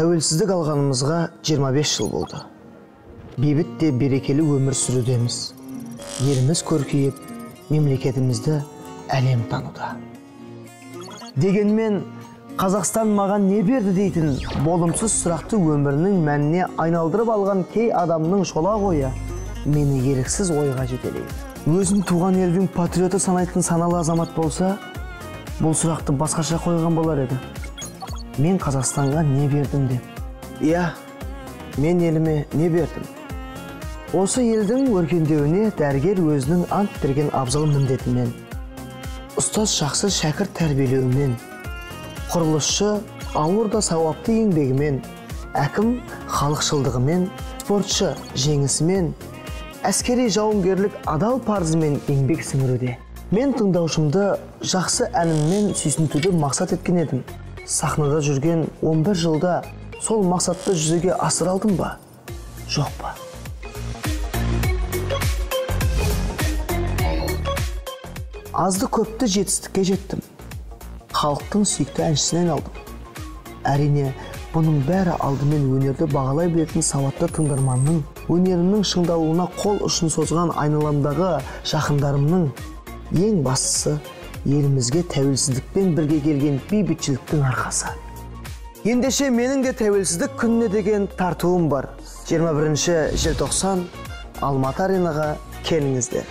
Тәуелсіздік алғанымызға 25 жыл болды. Бейбіт те берекелі өмір сүрудеміз. Еліміз көркейіп, мемлекетімізді әлем тануда. Дегенмен, Қазақстан маған не берді дейтін болымсыз сұрақты өмірінің мәніне айналдырып алған кей адамның шола қойы мені еріксіз ойға жетелейді. Өзін туған елдің патриоты санайтын саналы азамат болса, бұл сұрақты басқаша қойған болар еді. Мен Қазақстанға не бердім деп? Иә, мен еліме не бердім? Осы елдің өркендеуіне дәрігер өзінің ант берген абзал міндетімен, ұстаз жақсы шәкірт тәрбиелеуімен, құрылысшы ауыр да сауапты еңбегімен, әкім халықшылдығымен, спортшы жеңісімен, әскери жауынгерлік адал парызымен еңбек сіңіруде. Мен тыңдаушымды жақсы әніммен сүйсінтуді мақсат еткен едім. Сахнада жүрген 11 жылда сол мақсатты жүзеге асыра алдым ба? Жоқ па? Азды көпті жетістікке жеттім. Халықтың сүйікті әншісінен алдым. Әрине, бұның бәрі алдымен өнерді бағалай білетін сауатты тыңдарманның, өнерінің шыңдалуына қол ұшын созған айналамдағы жақындарымның, ең бастысы елімізге тәуелсіздікпен бірге келген бейбітшіліктің арқасы. Ендеше менің де тәуелсіздік күніне деген тартуым бар. 21 желтоқсан Алматы аренаға келіңіздер.